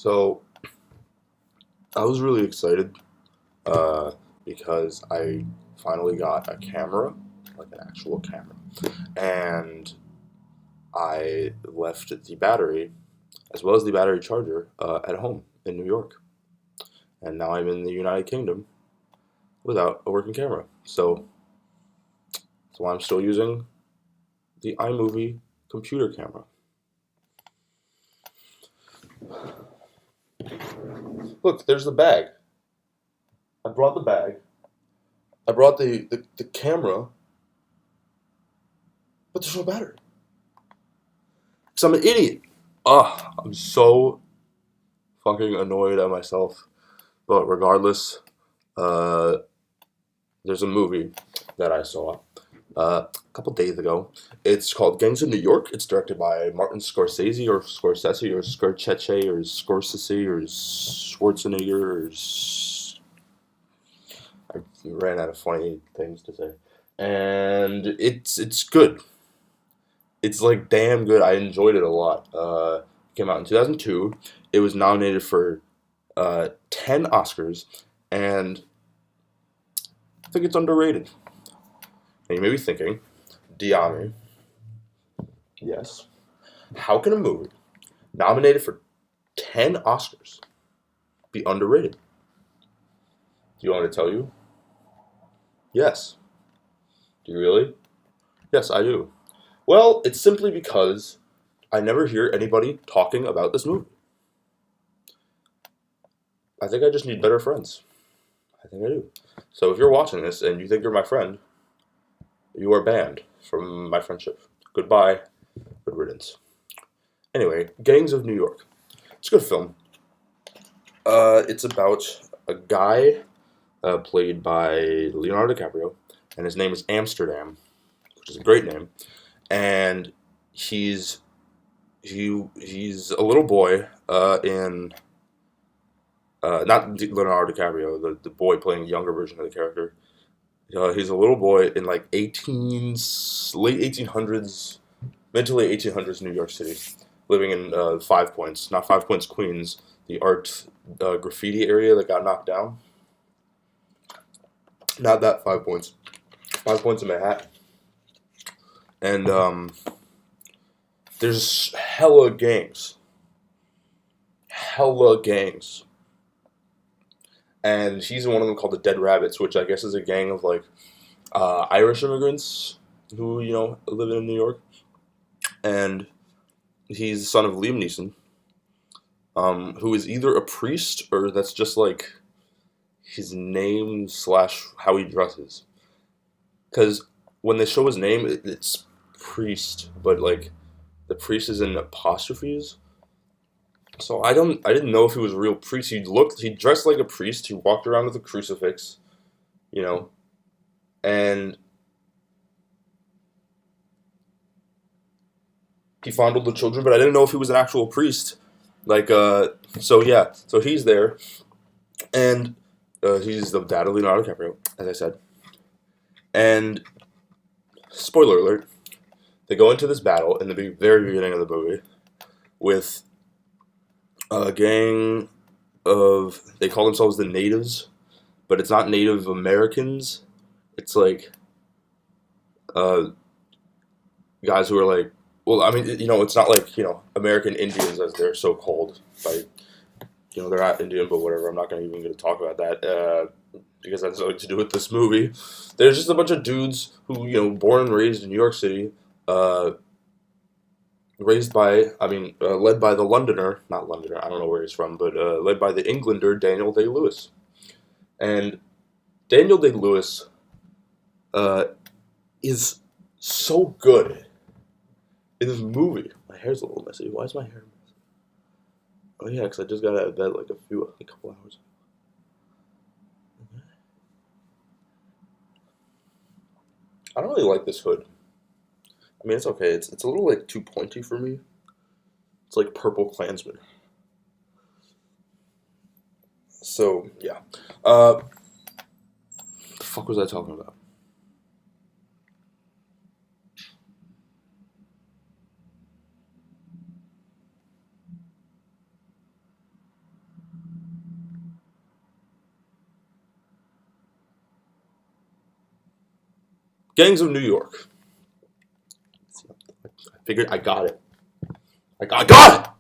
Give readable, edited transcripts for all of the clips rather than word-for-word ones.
So I was really excited uh, because I finally got a camera, like an actual camera, and I left the battery as well as the battery charger at home in New York, and now I'm in the United Kingdom without a working camera. So I'm still using the iMovie computer camera. Look, there's the bag. I brought the bag. I brought the camera, but there's no battery. Because I'm an idiot. Ugh, I'm so fucking annoyed at myself. But regardless, uh, there's a movie that I saw a couple days ago. It's called Gangs of New York. It's directed by Martin Scorsese or Scorsese or Scorsese or Scorsese or Schwarzenegger or I ran out of funny things to say. And it's good. It's like damn good. I enjoyed it a lot. It came out in 2002. It was nominated for 10 Oscars, and I think it's underrated. And you may be thinking, Dyami, yes, how can a movie nominated for 10 Oscars be underrated? Do you want me to tell you? Yes. Do you really? Yes, I do. Well, it's simply because I never hear anybody talking about this movie. I think I just need better friends. I think I do. So if you're watching this and you think you're my friend, you are banned from my friendship. Goodbye. Good riddance. Anyway, Gangs of New York. It's a good film. It's about a guy played by Leonardo DiCaprio, and his name is Amsterdam, which is a great name. And he's he's a little boy in not Leonardo DiCaprio, the boy playing a younger version of the character. He's a little boy in like late 1800s, mid to late 1800s New York City, living in Five Points, not Five Points, Queens, the art graffiti area that got knocked down. Not that 5 points. 5 points in Manhattan. And there's hella gangs. Hella gangs. And he's in one of them called the Dead Rabbits, which I guess is a gang of like Irish immigrants who, live in New York. And he's the son of Liam Neeson, who is either a priest or that's just like his name slash how he dresses. Because when they show his name, it's priest, but like the priest is in apostrophes. So I didn't know if he was a real priest. He dressed like a priest. He walked around with a crucifix, you know, and he fondled the children. But I didn't know if he was an actual priest. Like, so yeah, so he's there, and he's the dad of Leonardo DiCaprio, as I said. And spoiler alert, they go into this battle in the very beginning of the movie with a gang of, they call themselves the natives, but it's not Native Americans. It's like uh, guys who are like, well, I mean, it's not like, American Indians as they're so called. Like, they're not Indian, but whatever. I'm not even going to talk about that because that's nothing to do with this movie. There's just a bunch of dudes who, born and raised in New York City, led by the Londoner, not Londoner, I don't know where he's from, but led by the Englander, Daniel Day-Lewis. And Daniel Day-Lewis is so good in this movie. My hair's a little messy. Why is my hair messy? Oh yeah, because I just got out of bed like a couple hours ago. I don't really like this hood. I mean, it's okay. It's a little like too pointy for me. It's like purple Klansman. So yeah. What the fuck was I talking about? Gangs of New York. I figured I got it. I got it!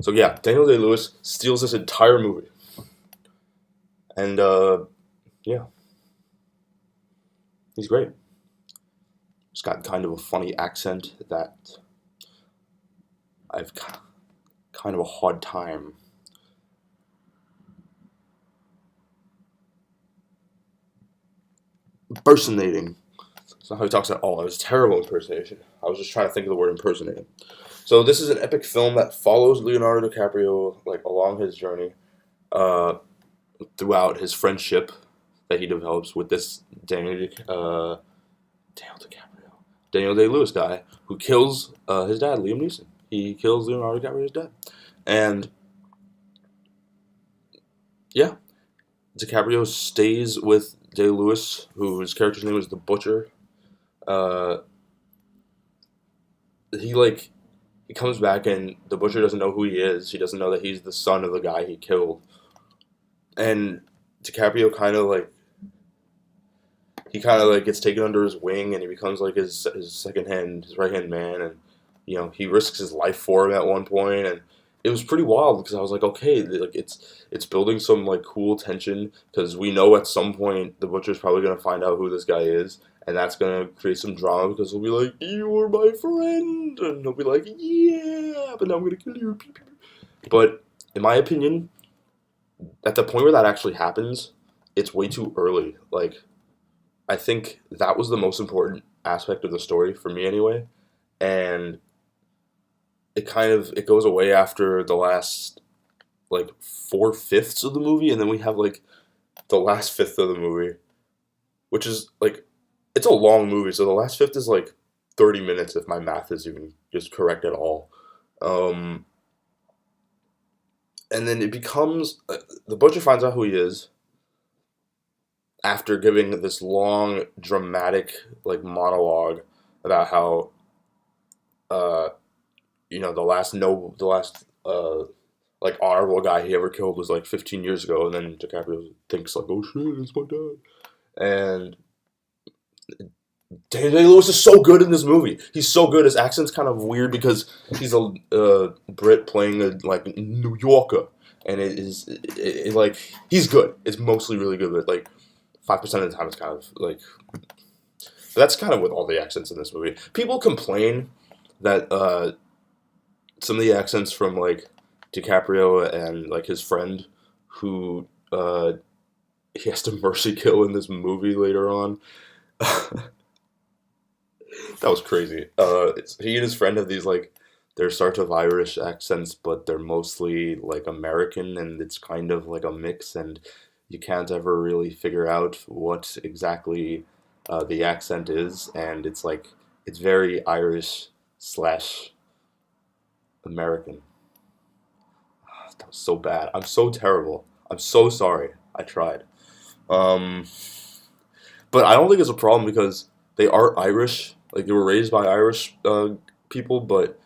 So yeah, Daniel Day-Lewis steals this entire movie. And, yeah. He's great. He's got kind of a funny accent that I've kind of a hard time impersonating. That's not how he talks at all. It was a terrible impersonation. I was just trying to think of the word impersonating. So this is an epic film that follows Leonardo DiCaprio like along his journey, throughout his friendship that he develops with this Daniel Day-Lewis guy who kills his dad, Liam Neeson. He kills Leonardo DiCaprio's dad, and yeah, DiCaprio stays with Day-Lewis, whose character's name is the Butcher. He comes back and the Butcher doesn't know who he is. He doesn't know that he's the son of the guy he killed. And DiCaprio kind of gets taken under his wing, and he becomes like his right hand man, and he risks his life for him at one point, and it was pretty wild because I was like, okay, like it's building some like cool tension because we know at some point the Butcher's probably gonna find out who this guy is, and that's gonna create some drama because he'll be like, "You were my friend," and he'll be like, "Yeah, but now I'm gonna kill you." But in my opinion, at the point where that actually happens, it's way too early. Like, I think that was the most important aspect of the story for me anyway, and it goes away after the last like 4/5 of the movie, and then we have like the last fifth of the movie, which is like, it's a long movie, so the last fifth is like 30 minutes if my math is even just correct at all. And then it becomes the Butcher finds out who he is after giving this long dramatic like monologue about how the last like honorable guy he ever killed was like 15 years ago, and then DiCaprio thinks like, oh shit, it's my dad. And Daniel Day-Lewis is so good in this movie. He's so good. His accent's kind of weird because he's a Brit playing a like New Yorker, and like he's good. It's mostly really good, but like 5% of the time it's kind of like. But that's kind of with all the accents in this movie. People complain that some of the accents from like DiCaprio and like his friend who he has to mercy kill in this movie later on. That was crazy. He and his friend have these like they're sort of Irish accents, but they're mostly like American, and it's kind of like a mix, and you can't ever really figure out what exactly the accent is, and it's very Irish slash American. That was so bad. I'm so terrible. I'm so sorry. I tried. But I don't think it's a problem because they are Irish. Like, they were raised by Irish people, but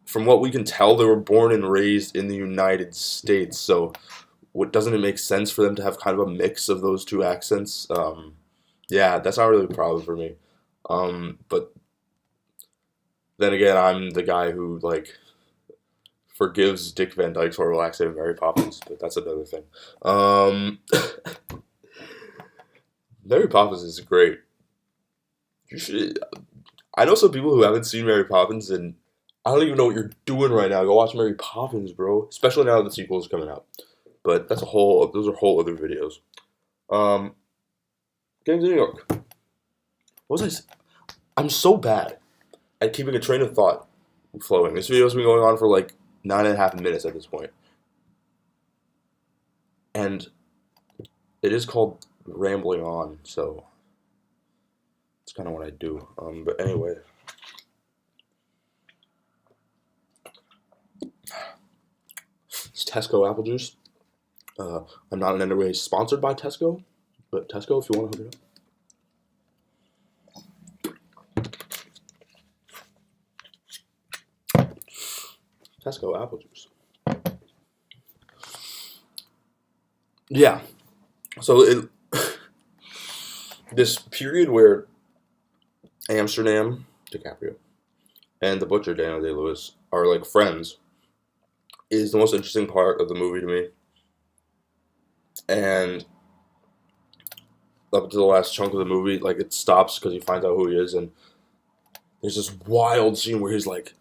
from what we can tell, they were born and raised in the United States. So, doesn't it make sense for them to have kind of a mix of those two accents? Yeah, that's not really a problem for me. But then again, I'm the guy who, like, forgives Dick Van Dyke's horrible accent in Mary Poppins, but that's another thing. Mary Poppins is great. You should. I know some people who haven't seen Mary Poppins, and I don't even know what you're doing right now. Go watch Mary Poppins, bro. Especially now that the sequel is coming out. But those are whole other videos. Gangs of New York. What was I saying? I'm so bad at keeping a train of thought flowing. This video's been going on for like 9.5 minutes at this point. And it is called rambling on, so it's kind of what I do. But anyway. It's Tesco apple juice. I'm not in any way sponsored by Tesco, but Tesco, if you want to hook it up. Tesco apple juice. Yeah. So this period where Amsterdam, DiCaprio, and the butcher, Daniel Day-Lewis, are like friends is the most interesting part of the movie to me. And up to the last chunk of the movie, like it stops because he finds out who he is, and there's this wild scene where he's like,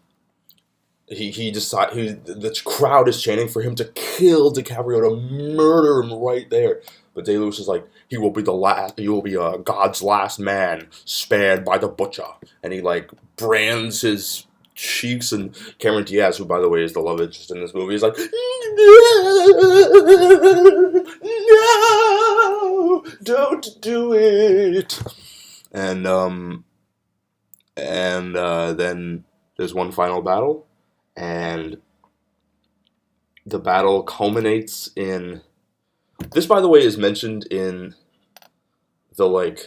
the crowd is chanting for him to kill DiCaprio, to murder him right there. But Day-Lewis is like, he will be God's last man, spared by the butcher. And he like brands his cheeks, and Cameron Diaz, who by the way is the love interest in this movie, is like, no, don't do it. And then there's one final battle, and the battle culminates in. This, by the way, is mentioned in the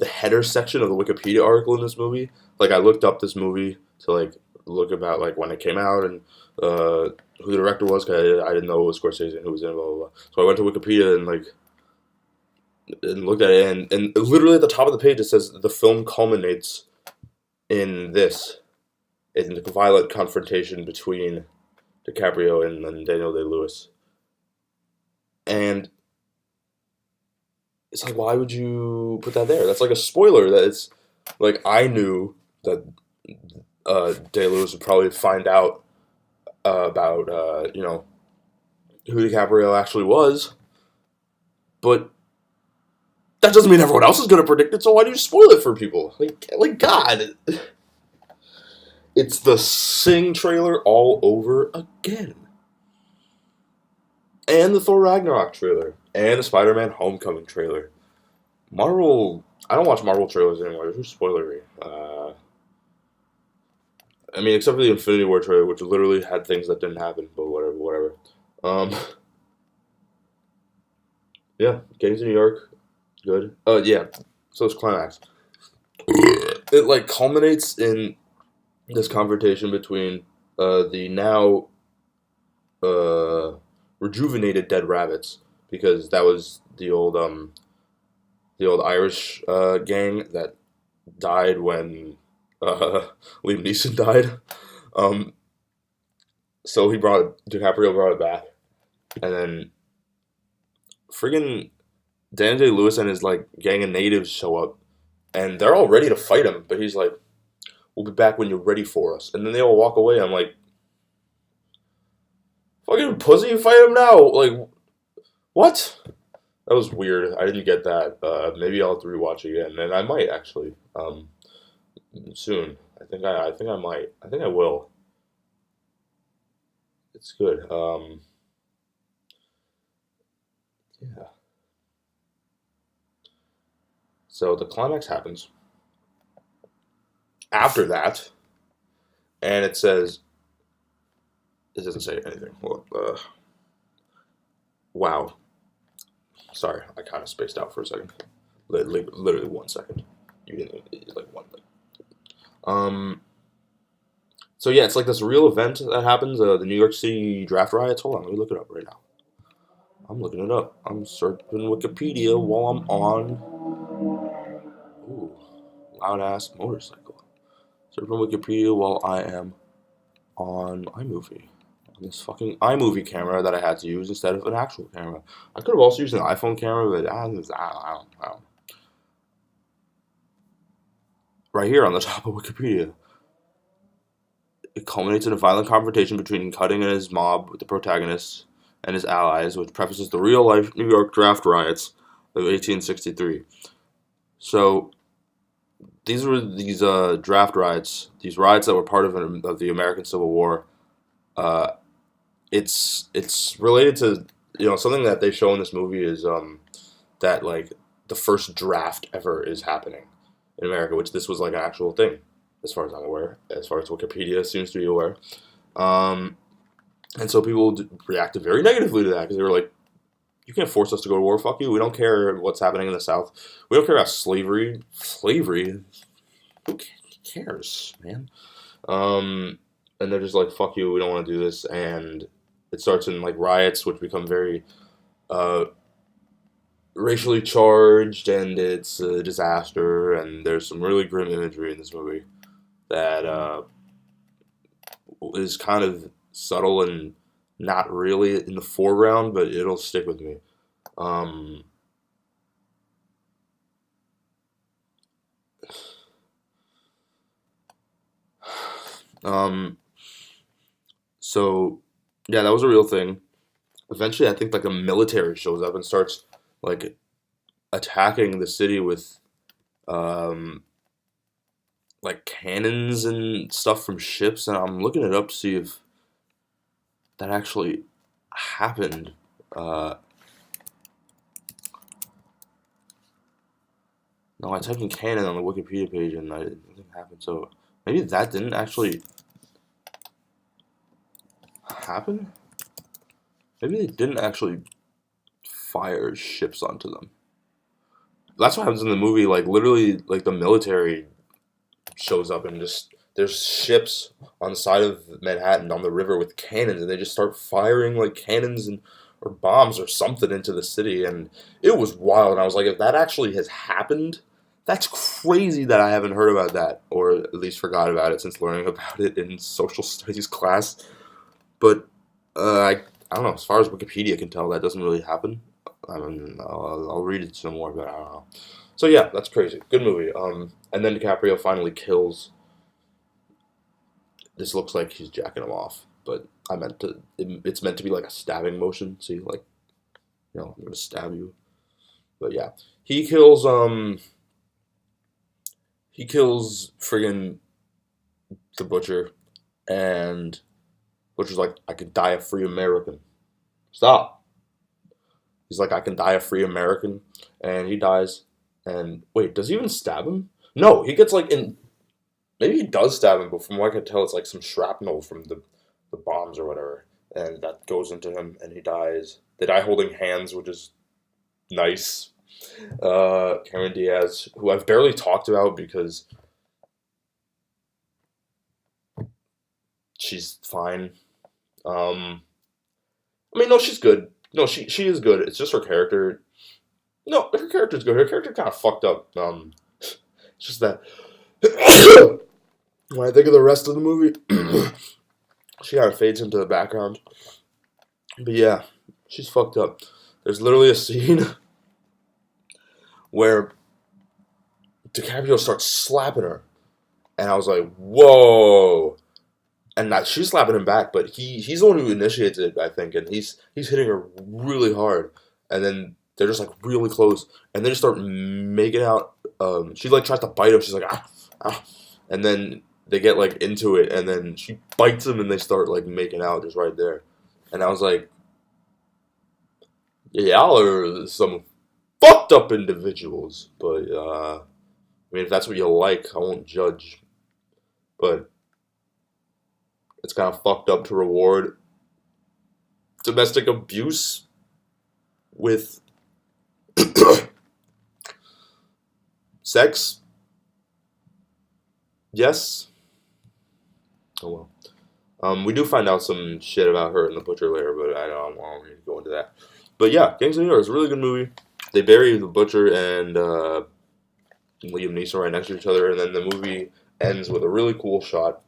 header section of the Wikipedia article in this movie. Like, I looked up this movie to like look about like when it came out and who the director was, because I didn't know it was Scorsese and who was in it, blah blah blah. So I went to Wikipedia and looked at it, and literally at the top of the page it says the film culminates in the violent confrontation between DiCaprio and Daniel Day-Lewis. And it's like, why would you put that there? That's like a spoiler. That it's like, I knew that Day-Lewis would probably find out about who DiCaprio actually was, but that doesn't mean everyone else is going to predict it. So why do you spoil it for people? Like God, it's the Sing trailer all over again. And the Thor Ragnarok trailer. And the Spider-Man Homecoming trailer. Marvel... I don't watch Marvel trailers anymore. They're too spoilery. I mean, except for the Infinity War trailer, which literally had things that didn't happen. But whatever. Yeah. Getting to New York. Good. Yeah. So it's climax. It, like, culminates in this confrontation between the now... rejuvenated Dead Rabbits, because that was the old Irish gang that died when Liam Neeson died. So DiCaprio brought it back, and then friggin' Daniel Day-Lewis and his like gang of natives show up, and they're all ready to fight him, but he's like, "We'll be back when you're ready for us," and then they all walk away. I'm like, fucking pussy, fight him now! Like, what? That was weird. I didn't get that. Maybe I'll have to rewatch it again, and I might actually soon. I think I might. I think I will. It's good. Yeah. So the climax happens after that, and it says. It doesn't say anything. Well, wow. Sorry, I kind of spaced out for a second. Literally 1 second. You didn't like one. So yeah, it's like this real event that happens. The New York City draft riots. Hold on, let me look it up right now. I'm looking it up. I'm searching Wikipedia while I'm on. Ooh, loud ass motorcycle. Searching Wikipedia while I am on iMovie. This fucking iMovie camera that I had to use instead of an actual camera. I could have also used an iPhone camera, but I don't. Right here on the top of Wikipedia. It culminates in a violent confrontation between Cutting and his mob with the protagonist and his allies, which prefaces the real-life New York draft riots of 1863. So, these were these draft riots, these riots that were part of the American Civil War. It's related to something that they show in this movie is that like the first draft ever is happening in America, which this was like an actual thing, as far as I'm aware, as far as Wikipedia seems to be aware. And so people reacted very negatively to that because they were like, "You can't force us to go to war. Fuck you. We don't care what's happening in the South. We don't care about slavery. Slavery. Who cares, man?" And they're just like, "Fuck you. We don't want to do this." And it starts in like riots, which become very racially charged, and it's a disaster, and there's some really grim imagery in this movie that is kind of subtle and not really in the foreground, but it'll stick with me. Um, um, so, yeah, that was a real thing. Eventually, I think like a military shows up and starts like attacking the city with um, like cannons and stuff from ships, and I'm looking it up to see if that actually happened. Uh, no, I typed in cannon on the Wikipedia page and it didn't happen. So maybe that didn't actually happen. Maybe they didn't actually fire ships onto them. That's what happens in the movie. Like literally, like the military shows up and just there's ships on the side of Manhattan on the river with cannons, and they just start firing like cannons and or bombs or something into the city, and it was wild. And I was like, if that actually has happened, that's crazy that I haven't heard about that, or at least forgot about it since learning about it in social studies class. But I don't know. As far as Wikipedia can tell, that doesn't really happen. I mean, I'll read it some more, but I don't know. So yeah, that's crazy. Good movie. And then DiCaprio finally kills. This looks like he's jacking him off, but I meant to. It's meant to be like a stabbing motion. See, like, I'm gonna stab you. But yeah, he kills. He kills friggin' the butcher, and butcher's like, I could die a free American. Stop. He's like, I can die a free American, and he dies. And wait, does he even stab him? No, he gets like in. Maybe he does stab him, but from what I can tell, it's like some shrapnel from the bombs or whatever, and that goes into him, and he dies. They die holding hands, which is nice. Cameron Diaz, who I've barely talked about because she's fine. I mean, no, she's good. No, she is good. It's just her character. No, her character's good. Her character kind of fucked up. It's just that when I think of the rest of the movie, she kind of fades into the background. But yeah, she's fucked up. There's literally a scene where DiCaprio starts slapping her, and I was like, "Whoa!" And not, she's slapping him back, but he's the one who initiates it, I think, and he's hitting her really hard, and then they're just like really close, and they just start making out. She like tries to bite him. She's like ah, ah, and then they get like into it, and then she bites him, and they start like making out just right there, and I was like, yeah, y'all are some fucked up individuals, but I mean, if that's what you like, I won't judge, but it's kind of fucked up to reward domestic abuse with sex. Yes. Oh well. We do find out some shit about her in the butcher later, but I don't want to go into that. But yeah, Gangs of New York is a really good movie. They bury the butcher and Liam Neeson right next to each other, and then the movie ends with a really cool shot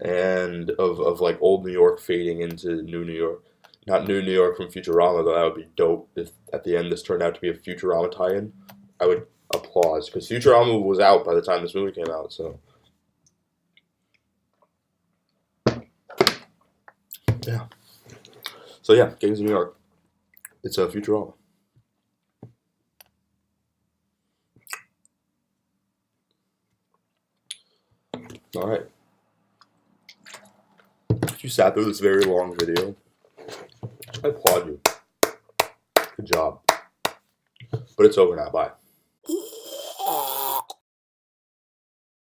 and of like old New York fading into new New York. Not new New York from Futurama, though that would be dope if at the end this turned out to be a Futurama tie-in. I would applause, because Futurama was out by the time this movie came out, so. Yeah. So yeah, Gangs of New York. It's a Futurama. Alright. If you sat through this very long video, I applaud you. Good job. But it's over now. Bye.